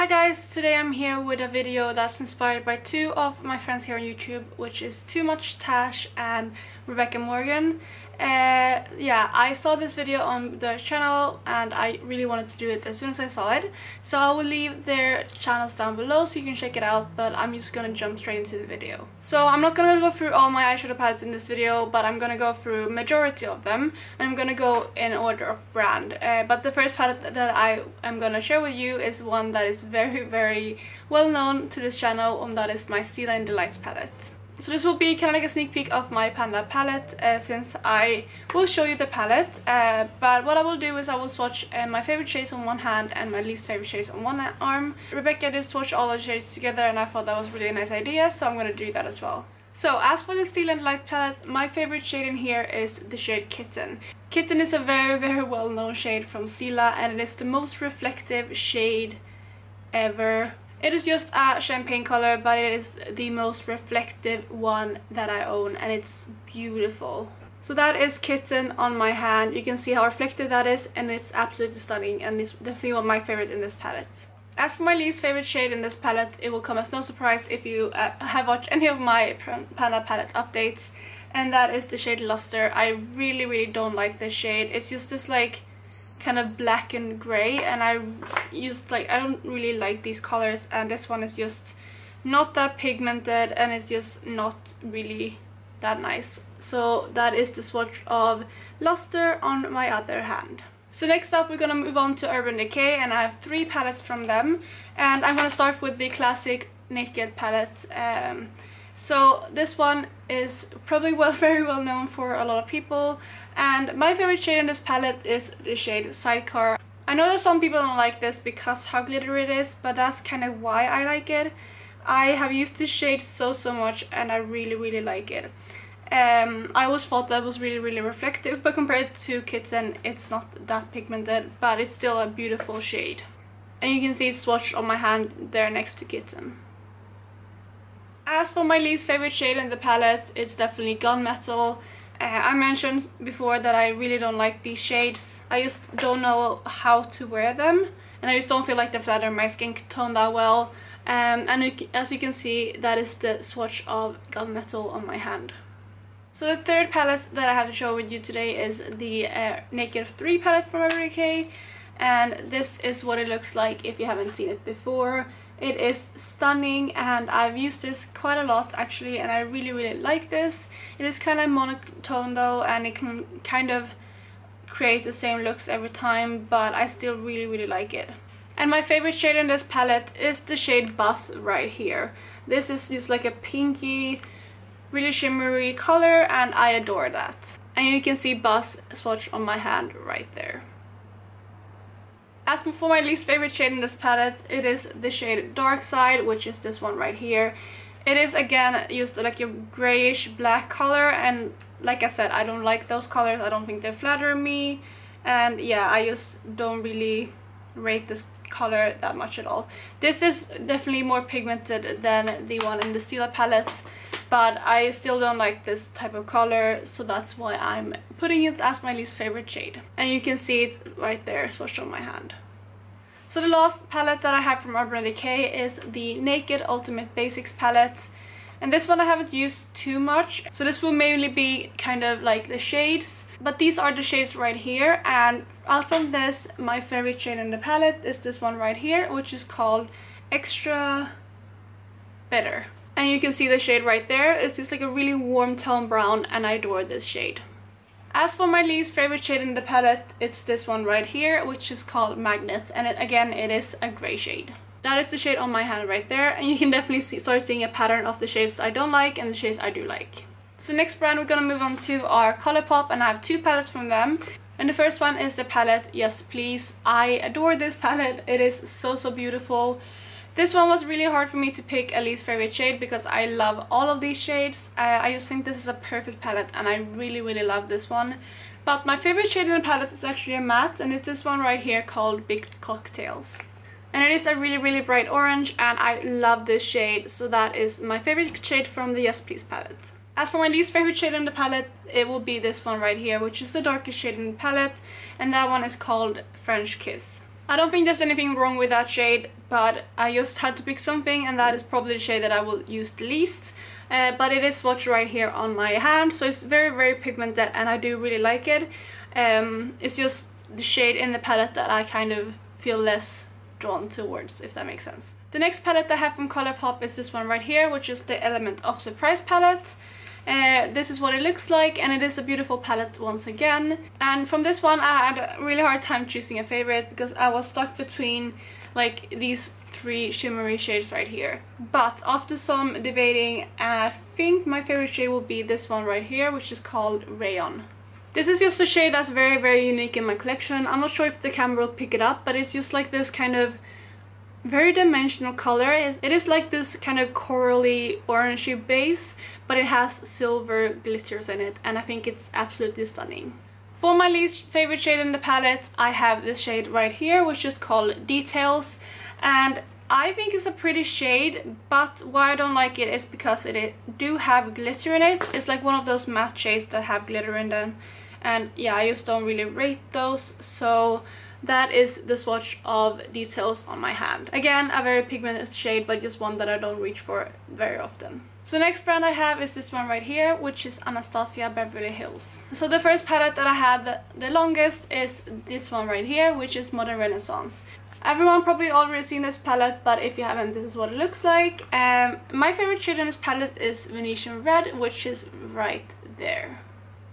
Hi guys, today I'm here with a video that's inspired by two of my friends here on YouTube, which is Too Much Tash and Rebecca Morgan. Yeah, I saw this video on their channel and I really wanted to do it as soon as I saw it. So I will leave their channels down below so you can check it out, but I'm just gonna jump straight into the video. So I'm not gonna go through all my eyeshadow palettes in this video, but I'm gonna go through majority of them and I'm gonna go in order of brand. But the first palette that I am gonna share with you is one that is very well known to this channel, and that is my Stila in Delights palette. So this will be kind of like a sneak peek of my Panda palette, since I will show you the palette, but what I will do is I will swatch my favorite shades on one hand and my least favorite shades on one arm. Rebecca did swatch all the shades together and I thought that was really a nice idea, so I'm going to do that as well. So as for the Stila in Delights palette, my favorite shade in here is the shade Kitten. Kitten is a very well known shade from Stila and it is the most reflective shade ever. It is just a champagne color, but it is the most reflective one that I own and it's beautiful. So that is Kitten on my hand. You can see how reflective that is and it's absolutely stunning, and it's definitely one of my favorite in this palette. As for my least favorite shade in this palette, it will come as no surprise if you have watched any of my Panda palette updates, and that is the shade Luster. I really don't like this shade. It's just this like kind of black and grey, and I don't really like these colors, and this one is just not that pigmented and it's just not really that nice. So that is the swatch of Luster on my other hand. So next up we're gonna move on to Urban Decay, and I have three palettes from them, and I'm gonna start with the classic Naked palette. So this one is probably very well known for a lot of people, and my favorite shade in this palette is the shade Sidecar. I know that some people don't like this because how glittery it is, but that's kind of why I like it. I have used this shade so much and I really like it. I always thought that was really reflective, but compared to Kitten it's not that pigmented, but it's still a beautiful shade. And you can see it swatched on my hand there next to Kitten. As for my least favorite shade in the palette, it's definitely Gunmetal. I mentioned before that I really don't like these shades. I just don't know how to wear them, and I just don't feel like they flatter my skin tone that well. And as you can see, that is the swatch of Gunmetal on my hand. So the third palette that I have to show with you today is the Naked 3 palette from Urban Decay, and this is what it looks like if you haven't seen it before. It is stunning and I've used this quite a lot actually, and I really like this. It is kind of monotone though, and it can kind of create the same looks every time, but I still really like it. And my favorite shade in this palette is the shade Buzz right here. This is just like a pinky, really shimmery color and I adore that. And you can see Buzz swatch on my hand right there. As for my least favorite shade in this palette, it is the shade Dark Side, which is this one right here. It is again used like a grayish black color, and like I said, I don't like those colors. I don't think they flatter me, and yeah, I just don't really rate this color that much at all. This is definitely more pigmented than the one in the Stila palette, but I still don't like this type of color, so that's why I'm putting it as my least favorite shade. And you can see it right there swatched on my hand. So the last palette that I have from Urban Decay is the Naked Ultimate Basics palette, and this one I haven't used too much, so this will mainly be kind of like the shades, but these are the shades right here. And out from this, my favorite shade in the palette is this one right here, which is called Extra Better. And you can see the shade right there. It's just like a really warm tone brown and I adore this shade. As for my least favorite shade in the palette, it's this one right here, which is called Magnet, and it is a grey shade. That is the shade on my hand right there, and you can definitely start seeing a pattern of the shades I don't like and the shades I do like. So next brand we're gonna move on to are Colourpop, and I have two palettes from them. And the first one is the palette Yes Please. I adore this palette. It is so beautiful. This one was really hard for me to pick a least favorite shade because I love all of these shades. I just think this is a perfect palette and I really love this one. But my favorite shade in the palette is actually a matte, and it's this one right here called Big Cocktails. And it is a really bright orange and I love this shade, so that is my favorite shade from the Yes Please palette. As for my least favorite shade in the palette, it will be this one right here, which is the darkest shade in the palette, and that one is called French Kiss. I don't think there's anything wrong with that shade, but I just had to pick something, and that is probably the shade that I will use the least. But it is swatched right here on my hand, so it's very, very pigmented, and I do really like it. It's just the shade in the palette that I kind of feel less drawn towards, if that makes sense. The next palette I have from Colourpop is this one right here, which is the Element of Surprise palette. This is what it looks like, and it is a beautiful palette once again. And from this one I had a really hard time choosing a favorite, because I was stuck between like these three shimmery shades right here. But after some debating, I think my favorite shade will be this one right here, which is called Rayon. This is just a shade that's very, very unique in my collection. I'm not sure if the camera will pick it up, but it's just like this kind of very dimensional color. It is like this kind of corally orangey base, but it has silver glitters in it, and I think it's absolutely stunning. For my least favorite shade in the palette, I have this shade right here, which is called Details, and I think it's a pretty shade, but why I don't like it is because it do have glitter in it. It's like one of those matte shades that have glitter in them, and yeah, I just don't really rate those, so that is the swatch of Details on my hand. Again, a very pigmented shade, but just one that I don't reach for very often. So the next brand I have is this one right here, which is Anastasia Beverly Hills. So the first palette that I had the longest is this one right here, which is Modern Renaissance. Everyone probably already seen this palette, but if you haven't, this is what it looks like. My favorite shade in this palette is Venetian Red, which is right there.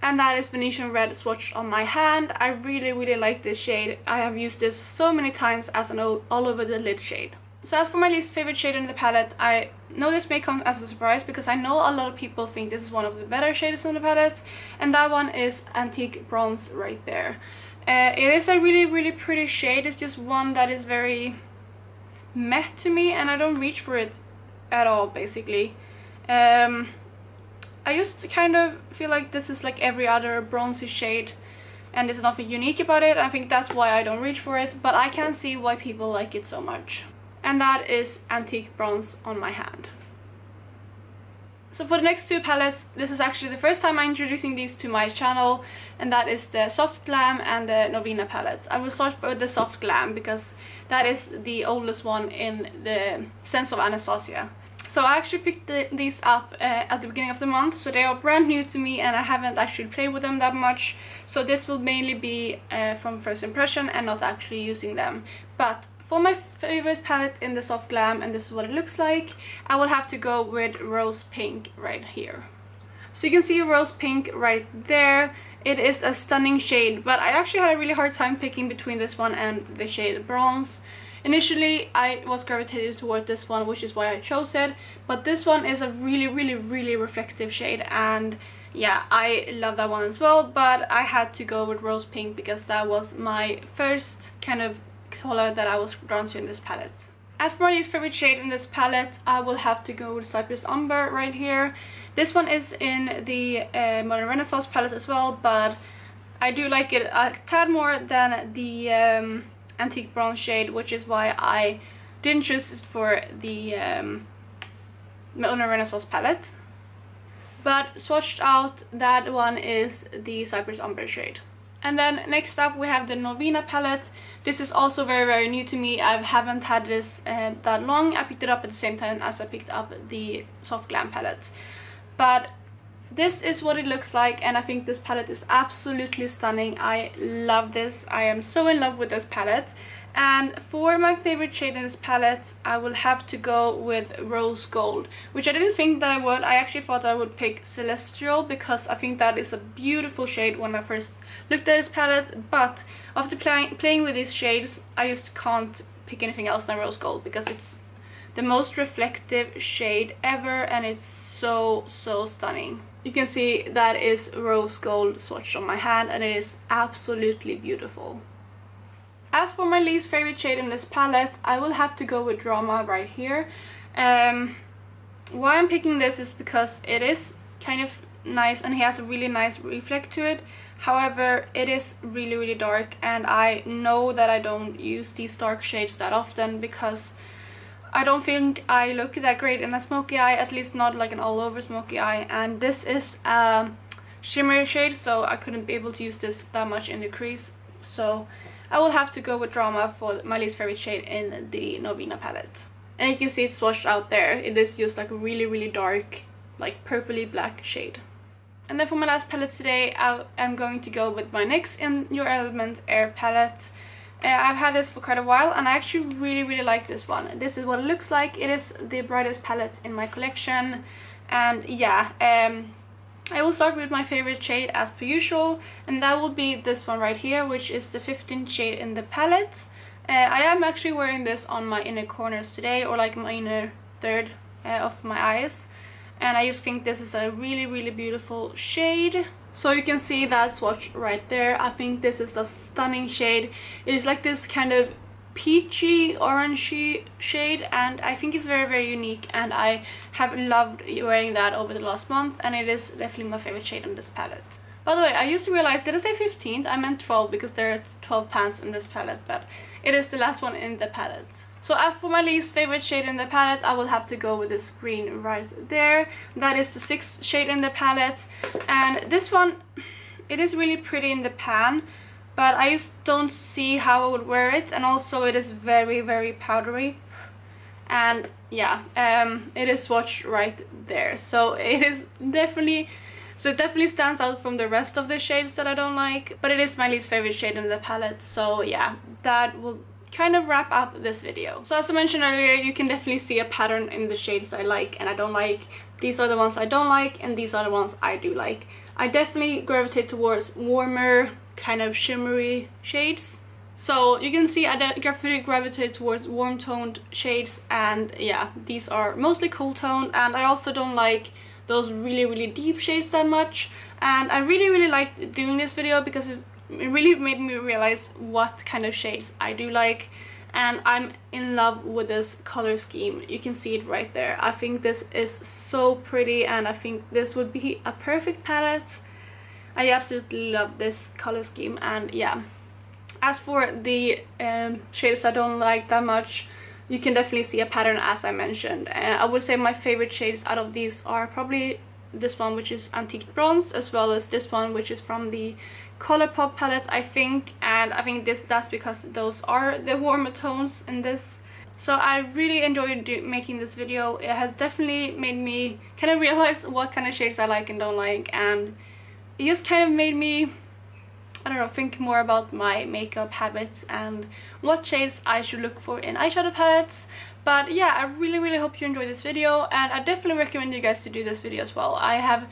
And that is Venetian Red swatched on my hand. I really, really like this shade. I have used this so many times as an all over the lid shade. So as for my least favorite shade in the palette, I know this may come as a surprise, because I know a lot of people think this is one of the better shades in the palette, and that one is Antique Bronze right there. It is a really, really pretty shade. It's just one that is very meh to me, and I don't reach for it at all, basically. I just kind of feel like this is like every other bronzy shade, and there's nothing unique about it. I think that's why I don't reach for it, but I can see why people like it so much. And that is Antique Bronze on my hand. So for the next two palettes, this is actually the first time I'm introducing these to my channel, and that is the Soft Glam and the Norvina palette. I will start with the Soft Glam because that is the oldest one in the sense of Anastasia. So I actually picked these up at the beginning of the month, so they are brand new to me and I haven't actually played with them that much. So this will mainly be from first impression and not actually using them. But for my favorite palette in the Soft Glam, and this is what it looks like, I will have to go with Rose Pink right here. So you can see Rose Pink right there. It is a stunning shade, but I actually had a really hard time picking between this one and the shade Bronze. Initially, I was gravitated toward this one, which is why I chose it, but this one is a really, really, really reflective shade, and yeah, I love that one as well, but I had to go with Rose Pink because that was my first kind of color that I was drawn to in this palette. As for my least favorite shade in this palette, I will have to go with Cypress Umber right here. This one is in the Modern Renaissance palette as well, but I do like it a tad more than the Antique Bronze shade, which is why I didn't choose it for the Modern Renaissance palette. But swatched out, that one is the Cypress Umber shade. And then next up we have the Norvina palette. This is also very, very new to me. I haven't had this that long. I picked it up at the same time as I picked up the Soft Glam palette. But this is what it looks like, and I think this palette is absolutely stunning. I love this. I am so in love with this palette. And for my favorite shade in this palette, I will have to go with Rose Gold, which I didn't think that I would. I actually thought I would pick Celestial because I think that is a beautiful shade when I first looked at this palette, but after playing with these shades, I just can't pick anything else than Rose Gold because it's the most reflective shade ever, and it's so, so stunning. You can see that is Rose Gold swatched on my hand, and it is absolutely beautiful. As for my least favorite shade in this palette, I will have to go with Drama right here. Why I'm picking this is because it is kind of nice and it has a really nice reflect to it. However, it is really, really dark, and I know that I don't use these dark shades that often because I don't think I look that great in a smoky eye, at least not like an all over smoky eye, and this is a shimmery shade, so I couldn't be able to use this that much in the crease. So I will have to go with Drama for my least favorite shade in the Norvina palette. And you can see it's swatched out there. It is just like a really dark, like purpley black shade. And then for my last palette today, I am going to go with my NYX In Your Element Air palette. I've had this for quite a while and I actually really like this one. This is what it looks like. It is the brightest palette in my collection. And yeah, I will start with my favorite shade as per usual, and that will be this one right here, which is the 15th shade in the palette. I am actually wearing this on my inner corners today, or like my inner third of my eyes, and I just think this is a really beautiful shade. So you can see that swatch right there. I think this is a stunning shade. It is like this kind of peachy orangey shade, and I think it's very unique, and I have loved wearing that over the last month, and it is definitely my favorite shade in this palette. By the way, I used to realize, did I say 15th? I meant 12 because there are 12 pans in this palette, but it is the last one in the palette. So as for my least favorite shade in the palette, I will have to go with this green right there. That is the 6th shade in the palette, and this one, it is really pretty in the pan, but I just don't see how I would wear it, and also it is very powdery, and yeah, it is swatched right there, so it definitely stands out from the rest of the shades that I don't like, but it is my least favorite shade in the palette. So yeah, that will kind of wrap up this video. So as I mentioned earlier, you can definitely see a pattern in the shades I like and I don't like. These are the ones I don't like, and these are the ones I do like. I definitely gravitate towards warmer, kind of shimmery shades. So you can see I definitely gravitate towards warm toned shades, and yeah, these are mostly cool toned, and I also don't like those really deep shades that much. And I really like doing this video because it really made me realize what kind of shades I do like, and I'm in love with this color scheme. You can see it right there. I think this is so pretty, and I think this would be a perfect palette. I absolutely love this color scheme. And yeah, as for the shades I don't like that much, you can definitely see a pattern as I mentioned. I would say my favorite shades out of these are probably this one, which is Antique Bronze, as well as this one, which is from the Colourpop palette, I think. And I think that's because those are the warmer tones in this. So I really enjoyed making this video. It has definitely made me kind of realize what kind of shades I like and don't like, and it just kind of made me, I don't know, think more about my makeup habits and what shades I should look for in eyeshadow palettes. But yeah, I really hope you enjoyed this video, and I definitely recommend you guys to do this video as well. I have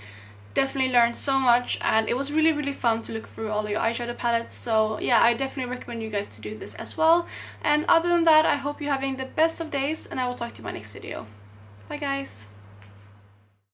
definitely learned so much, and it was really fun to look through all your eyeshadow palettes. So yeah, I definitely recommend you guys to do this as well. And other than that, I hope you're having the best of days, and I will talk to you in my next video. Bye guys!